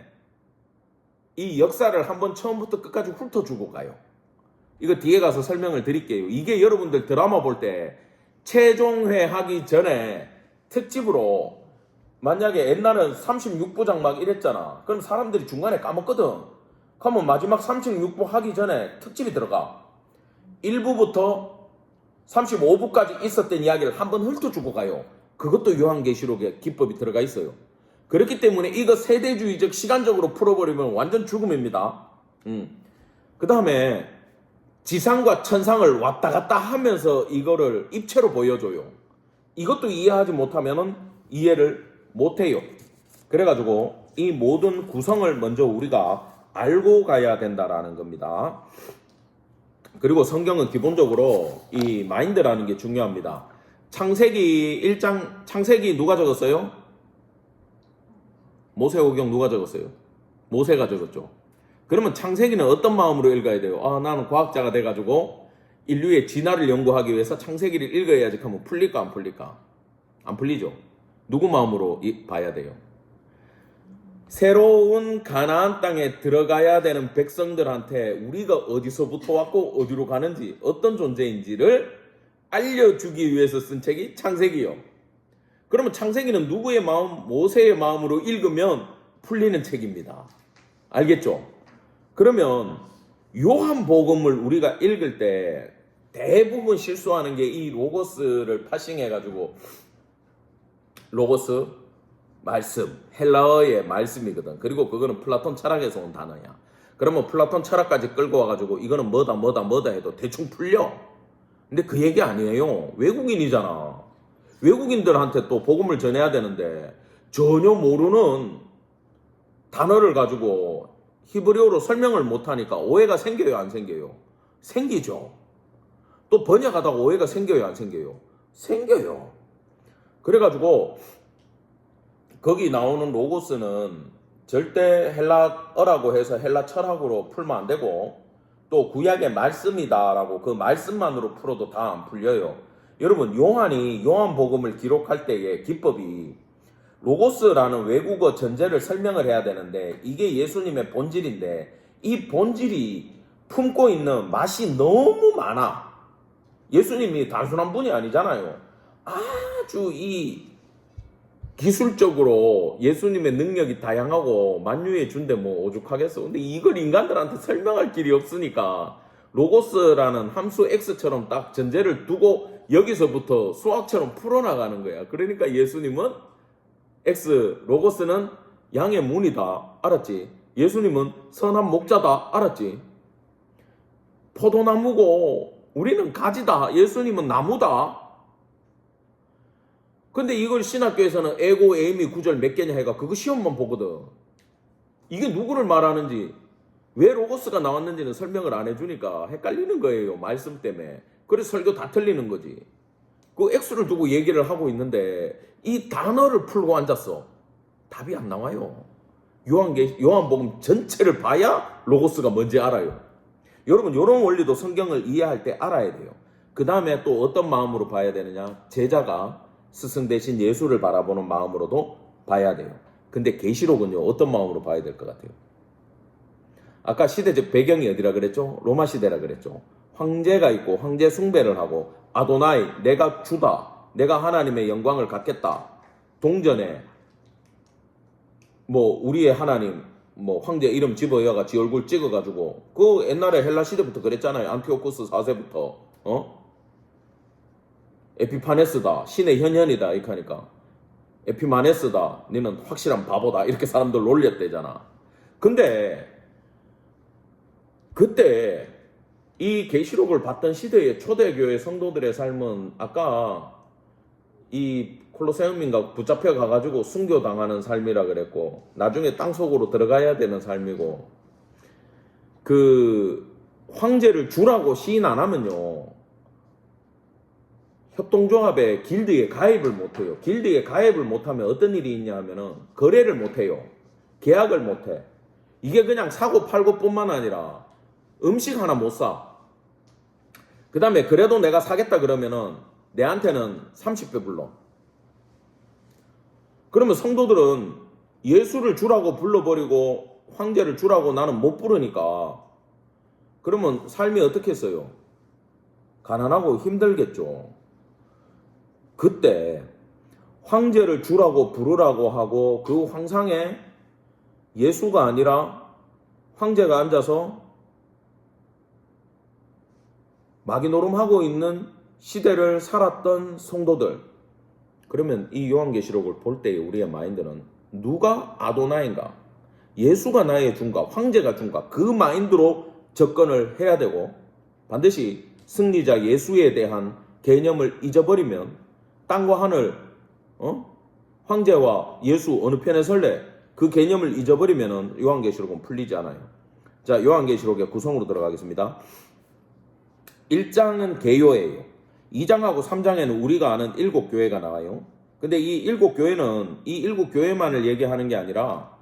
이 역사를 한번 처음부터 끝까지 훑어주고 가요. 이거 뒤에 가서 설명을 드릴게요. 이게 여러분들 드라마 볼 때 최종회 하기 전에 특집으로, 만약에 옛날은 36부작 막 이랬잖아. 그럼 사람들이 중간에 까먹거든. 그러면 마지막 36부 하기 전에 특집이 들어가. 1부부터 35부까지 있었던 이야기를 한번 훑어주고 가요. 그것도 요한계시록에 기법이 들어가 있어요. 그렇기 때문에 이거 세대주의적 시간적으로 풀어버리면 완전 죽음입니다. 그 다음에 지상과 천상을 왔다 갔다 하면서 이거를 입체로 보여줘요. 이것도 이해하지 못하면 이해를 못해요. 그래가지고 이 모든 구성을 먼저 우리가 알고 가야 된다라는 겁니다. 그리고 성경은 기본적으로 이 마인드라는 게 중요합니다. 창세기 1장, 창세기 누가 적었어요? 모세오경 누가 적었어요? 모세가 적었죠. 그러면 창세기는 어떤 마음으로 읽어야 돼요? 나는 과학자가 돼가지고 인류의 진화를 연구하기 위해서 창세기를 읽어야지 하면 풀릴까 안 풀릴까? 안 풀리죠. 누구 마음으로 봐야 돼요? 새로운 가나안 땅에 들어가야 되는 백성들한테 우리가 어디서부터 왔고 어디로 가는지 어떤 존재인지를 알려주기 위해서 쓴 책이 창세기요. 그러면 창세기는 누구의 마음? 모세의 마음으로 읽으면 풀리는 책입니다. 알겠죠? 그러면 요한복음을 우리가 읽을 때 대부분 실수하는 게 이 로고스를 파싱해가지고, 로고스 말씀, 헬라어의 말씀이거든. 그리고 그거는 플라톤 철학에서 온 단어야. 그러면 플라톤 철학까지 끌고 와가지고 이거는 뭐다 해도 대충 풀려. 근데 그 얘기 아니에요. 외국인이잖아. 외국인들한테 또 복음을 전해야 되는데 전혀 모르는 단어를 가지고 히브리어로 설명을 못하니까 오해가 생겨요, 안 생겨요? 생기죠. 또 번역하다가 오해가 생겨요, 안 생겨요? 생겨요. 그래가지고 거기 나오는 로고스는 절대 헬라어라고 해서 헬라 철학으로 풀면 안 되고, 또 구약의 말씀이다라고 그 말씀만으로 풀어도 다 안 풀려요. 여러분, 요한이 요한복음을 기록할 때의 기법이 로고스라는 외국어 전제를 설명을 해야 되는데 이게 예수님의 본질인데 이 본질이 품고 있는 맛이 너무 많아. 예수님이 단순한 분이 아니잖아요. 아주 이 기술적으로 예수님의 능력이 다양하고 만유의 준데 뭐 오죽하겠어. 근데 이걸 인간들한테 설명할 길이 없으니까 로고스라는 함수 x처럼 딱 전제를 두고 여기서부터 수학처럼 풀어나가는 거야. 그러니까 예수님은 x, 로고스는 양의 문이다. 알았지? 예수님은 선한 목자다. 알았지? 포도나무고 우리는 가지다. 예수님은 나무다. 근데 이걸 신학교에서는 에고, 에이미, 구절 몇 개냐 해가 그거 시험만 보거든. 이게 누구를 말하는지, 왜 로고스가 나왔는지는 설명을 안 해주니까 헷갈리는 거예요. 말씀 때문에. 그래서 설교 다 틀리는 거지. 그 X를 두고 얘기를 하고 있는데 이 단어를 풀고 앉았어. 답이 안 나와요. 요한복음 전체를 봐야 로고스가 뭔지 알아요. 여러분 이런 원리도 성경을 이해할 때 알아야 돼요. 그 다음에 또 어떤 마음으로 봐야 되느냐? 제자가 스승 대신 예수를 바라보는 마음으로도 봐야 돼요. 근데 계시록은요 어떤 마음으로 봐야 될 것 같아요? 아까 시대적 배경이 어디라 그랬죠? 로마 시대라 그랬죠. 황제가 있고 황제 숭배를 하고 아도나이 내가 주다, 내가 하나님의 영광을 갖겠다. 동전에 뭐 우리의 하나님 뭐 황제 이름 집어여가 지 얼굴 찍어가지고 그 옛날에 헬라 시대부터 그랬잖아요. 안티오쿠스 4세부터 에피파네스다 신의 현현이다 이렇게 하니까 에피마네스다 너는 확실한 바보다 이렇게 사람들 놀렸대잖아. 근데 그때 이 계시록을 봤던 시대의 초대교회 성도들의 삶은 아까 이 콜로세움인가 붙잡혀 가가지고 순교당하는 삶이라 그랬고 나중에 땅속으로 들어가야 되는 삶이고 그 황제를 주라고 시인 안 하면요 협동조합에 길드에 가입을 못해요. 길드에 가입을 못하면 어떤 일이 있냐 하면은 거래를 못해요. 계약을 못해. 이게 그냥 사고 팔고 뿐만 아니라 음식 하나 못 사. 그 다음에 그래도 내가 사겠다 그러면은 내한테는 30배 불러. 그러면 성도들은 예수를 주라고 불러버리고 황제를 주라고 나는 못 부르니까 그러면 삶이 어떻게 했어요? 가난하고 힘들겠죠. 그때 황제를 주라고 부르라고 하고 그 황상에 예수가 아니라 황제가 앉아서 마귀노름하고 있는 시대를 살았던 성도들. 그러면 이 요한계시록을 볼 때 우리의 마인드는 누가 아도나인가? 예수가 나의 주인가? 황제가 주인가? 그 마인드로 접근을 해야 되고 반드시 승리자 예수에 대한 개념을 잊어버리면 땅과 하늘, 황제와 예수 어느 편에 설래? 그 개념을 잊어버리면 요한계시록은 풀리지 않아요. 자, 요한계시록의 구성으로 들어가겠습니다. 1장은 개요예요. 2장하고 3장에는 우리가 아는 7교회가 나와요. 근데 이 7교회는 이 7교회만을 얘기하는 게 아니라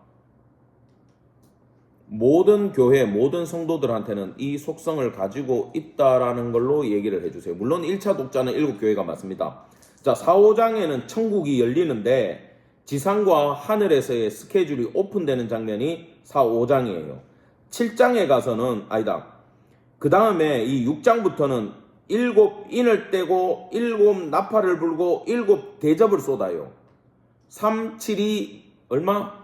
모든 교회, 모든 성도들한테는 이 속성을 가지고 있다라는 걸로 얘기를 해주세요. 물론 1차 독자는 7교회가 맞습니다. 자, 4, 5장에는 천국이 열리는데 지상과 하늘에서의 스케줄이 오픈되는 장면이 4, 5장이에요. 7장에 가서는 아니다. 그 다음에 이 6장부터는 7 인을 떼고 7 나팔을 불고 7 대접을 쏟아요. 3, 7이 얼마?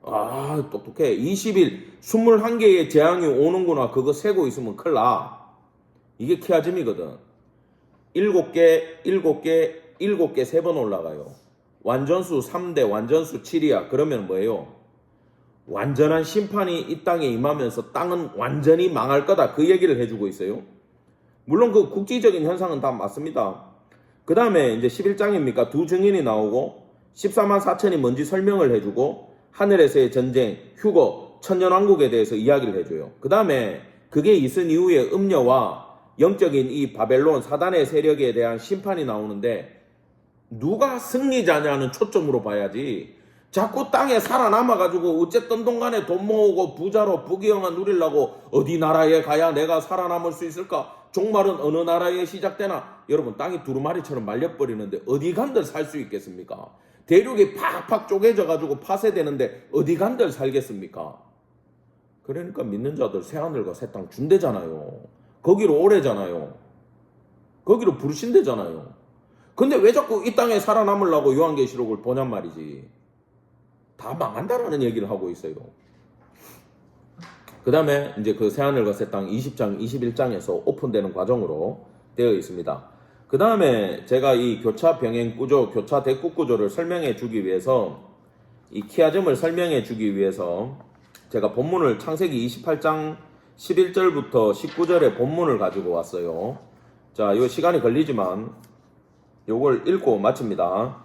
아, 똑똑해. 20일 21개의 재앙이 오는구나. 그거 세고 있으면 큰일 나. 이게 키아즘이거든. 7개 7개 3번 올라가요. 완전수 3대 완전수 7이야. 그러면 뭐예요? 완전한 심판이 이 땅에 임하면서 땅은 완전히 망할 거다. 그 얘기를 해주고 있어요. 물론 그 국지적인 현상은 다 맞습니다. 그 다음에 이제 11장입니까? 두 증인이 나오고 14만 4천이 뭔지 설명을 해주고 하늘에서의 전쟁, 휴거, 천년왕국에 대해서 이야기를 해줘요. 그 다음에 그게 있은 이후에 음녀와 영적인 이 바벨론 사단의 세력에 대한 심판이 나오는데 누가 승리자냐는 초점으로 봐야지 자꾸 땅에 살아남아가지고 어쨌든 동간에 돈 모으고 부자로 부귀영화 누리려고 어디 나라에 가야 내가 살아남을 수 있을까? 종말은 어느 나라에 시작되나? 여러분 땅이 두루마리처럼 말려버리는데 어디 간들 살 수 있겠습니까? 대륙이 팍팍 쪼개져가지고 파쇄되는데 어디 간들 살겠습니까? 그러니까 믿는 자들 새하늘과 새 땅 준대잖아요. 거기로 오래잖아요. 거기로 부르신대잖아요. 근데 왜 자꾸 이 땅에 살아남으려고 요한계시록을 보냔 말이지. 다 망한다라는 얘기를 하고 있어요. 그 다음에 이제 그 새하늘과 새 땅 20장, 21장에서 오픈되는 과정으로 되어 있습니다. 그 다음에 제가 이 교차 병행 구조, 교차 대국 구조를 설명해 주기 위해서 이 키아즘을 설명해 주기 위해서 제가 본문을 창세기 28장 11절부터 19절의 본문을 가지고 왔어요. 자, 이거 시간이 걸리지만 요걸 읽고 마칩니다.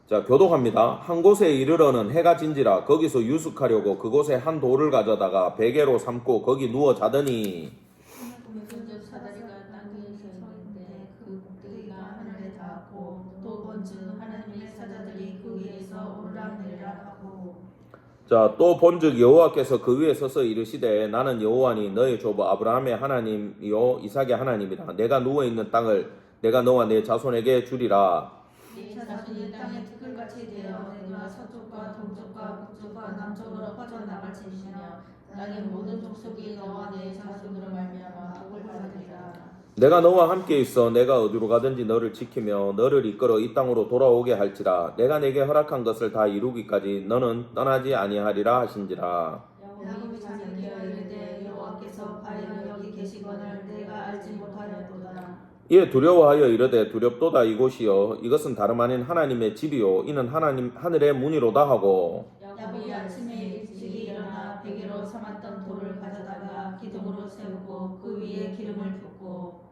자, 교독합니다. 한 곳에 이르러는 해가 진지라 거기서 유숙하려고 그곳에 한 돌을 가져다가 베개로 삼고 거기 누워 자더니 사다리가 땅에 서 있는데 그 꼭대기가 하늘에 닿았고 또 본즉 하나님의 사자들이 그 위에서 오르락내리락 하고 자, 또 본즉 여호와께서 그 위에 서서 이르시되 나는 여호와니 너의 조부 아브라함의 하나님이요 이삭의 하나님이라. 내가 누워 있는 땅을 내가 너와 내 자손에게 주리라. 네 자손이 땅의 티끌같이 되어 내가 서쪽과 동쪽과 북쪽과 남쪽으로 퍼져나갈 것이며 땅의 모든 족속이 너와 내 자손으로 말미암아 복을 받으리라. 내가 너와 함께 있어 내가 어디로 가든지 너를 지키며 너를 이끌어 이 땅으로 돌아오게 할지라. 내가 내게 허락한 것을 다 이루기까지 너는 떠나지 아니하리라 하신지라. 야곱이 자기에게 이르되 여호와께서 과연 여기 계시거늘 내가 알지 못하였도다. 이에 두려워하여 이르되 두렵도다 이곳이여 이것은 다름 아닌 하나님의 집이요 이는 하나님 하늘의 문이로다 하고. 야곱이 아침에 일찍이 일어나 베개로 삼았던 돌을 가져다가 기둥으로 세우고 그 위에 기름을 붓고.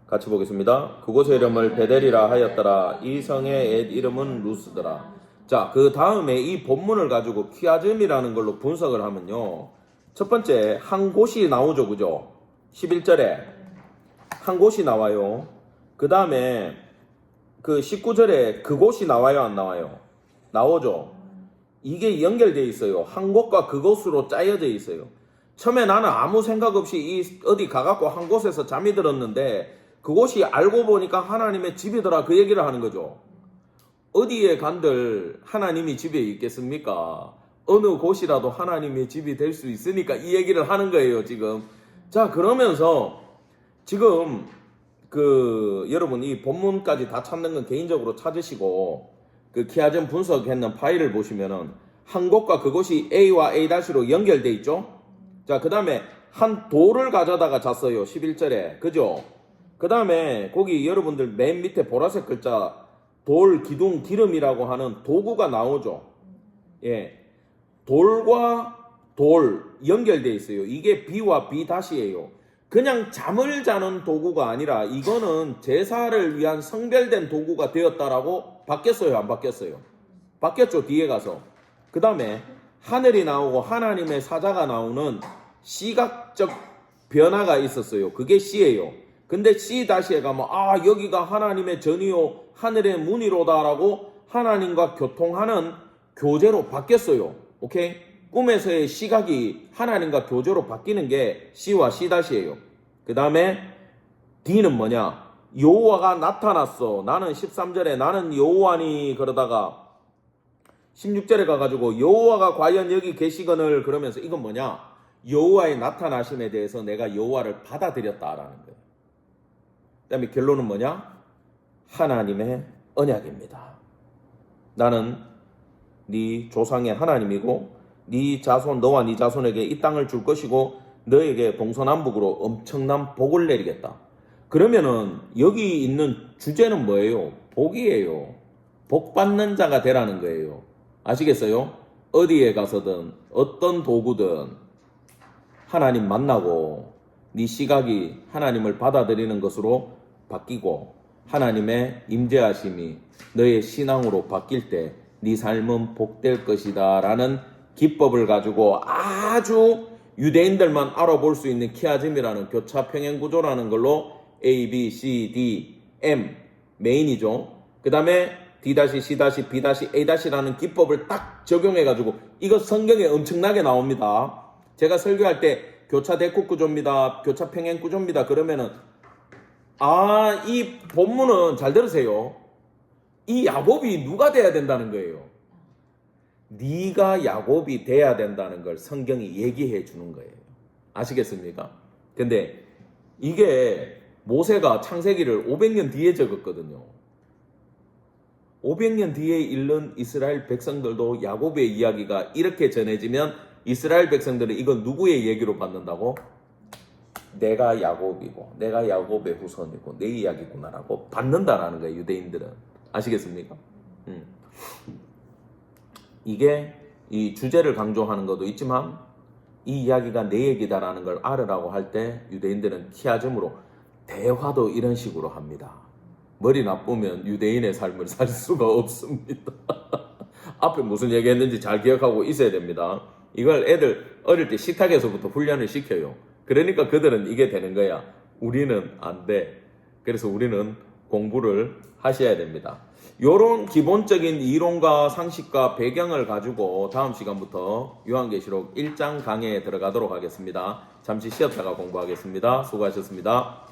같이 보겠습니다. 그곳의 이름을 베델이라 하였더라. 이 성의 옛 이름은 루스더라. 자, 그 다음에 이 본문을 가지고 키아즘이라는 걸로 분석을 하면요. 첫 번째, 한 곳이 나오죠. 그죠? 11절에 한 곳이 나와요. 그 다음에 그 19절에 그곳이 나와요? 안 나와요? 나오죠. 이게 연결되어 있어요. 한 곳과 그곳으로 짜여져 있어요. 처음에 나는 아무 생각 없이 어디 가갖고 한 곳에서 잠이 들었는데 그곳이 알고 보니까 하나님의 집이더라 그 얘기를 하는 거죠. 어디에 간들 하나님이 집에 있겠습니까? 어느 곳이라도 하나님의 집이 될 수 있으니까 이 얘기를 하는 거예요 지금. 자, 그러면서 지금 여러분 이 본문까지 다 찾는 건 개인적으로 찾으시고 그 키아즘 분석했는 파일을 보시면은 한 곳과 그곳이 A와 A-로 연결돼 있죠. 자, 그 다음에 한 돌을 가져다가 잤어요 11절에. 그죠? 그 다음에 거기 여러분들 맨 밑에 보라색 글자 돌, 기둥, 기름이라고 하는 도구가 나오죠. 예, 돌과 돌 연결돼 있어요. 이게 B와 B-예요. 그냥 잠을 자는 도구가 아니라 이거는 제사를 위한 성별된 도구가 되었다라고 바뀌었어요? 안 바뀌었어요? 바뀌었죠. 뒤에 가서. 그 다음에 하늘이 나오고 하나님의 사자가 나오는 시각적 변화가 있었어요. 그게 C예요. 근데 C-에 가면 여기가 하나님의 전이요 하늘의 문이로다라고 하나님과 교통하는 교제로 바뀌었어요. 오케이? 꿈에서의 시각이 하나님과 교제로 바뀌는 게 C와 C-예요. 그 다음에 D는 뭐냐? 여호와가 나타났어. 나는 13절에 나는 여호와니 그러다가 16절에 가가지고 여호와가 과연 여기 계시거늘 그러면서 이건 뭐냐? 여호와의 나타나심에 대해서 내가 여호와를 받아들였다라는 거예요. 그 다음에 결론은 뭐냐? 하나님의 언약입니다. 나는 네 조상의 하나님이고 네 자손 너와 네 자손에게 이 땅을 줄 것이고 너에게 동서남북으로 엄청난 복을 내리겠다. 그러면은 여기 있는 주제는 뭐예요? 복이에요. 복 받는 자가 되라는 거예요. 아시겠어요? 어디에 가서든 어떤 도구든 하나님 만나고 네 시각이 하나님을 받아들이는 것으로 바뀌고 하나님의 임재하심이 너의 신앙으로 바뀔 때 네 삶은 복될 것이다 라는 기법을 가지고 아주 유대인들만 알아볼 수 있는 키아즘이라는 교차 평행 구조라는 걸로 A, B, C, D, M 메인이죠. 그 다음에 D-, C-, B-, A-라는 기법을 딱 적용해가지고 이거 성경에 엄청나게 나옵니다. 제가 설교할 때 교차 대국 구조입니다. 교차 평행 구조입니다. 그러면은 이 본문은 잘 들으세요. 이 야곱이 누가 돼야 된다는 거예요. 네가 야곱이 돼야 된다는 걸 성경이 얘기해 주는 거예요. 아시겠습니까? 근데 이게 모세가 창세기를 500년 뒤에 적었거든요. 500년 뒤에 잃는 이스라엘 백성들도 야곱의 이야기가 이렇게 전해지면 이스라엘 백성들은 이건 누구의 얘기로 받는다고? 내가 야곱이고 내가 야곱의 후손이고 내 이야기구나라고 받는다라는 거예요. 유대인들은. 아시겠습니까? 이게 이 주제를 강조하는 것도 있지만 이 이야기가 내 얘기다라는 걸 알으라고 할 때 유대인들은 키아즘으로 대화도 이런 식으로 합니다. 머리 나쁘면 유대인의 삶을 살 수가 없습니다. 앞에 무슨 얘기했는지 잘 기억하고 있어야 됩니다. 이걸 애들 어릴 때 식탁에서부터 훈련을 시켜요. 그러니까 그들은 이게 되는 거야. 우리는 안 돼. 그래서 우리는 공부를 하셔야 됩니다. 요런 기본적인 이론과 상식과 배경을 가지고 다음 시간부터 요한계시록 1장 강의에 들어가도록 하겠습니다. 잠시 쉬었다가 공부하겠습니다. 수고하셨습니다.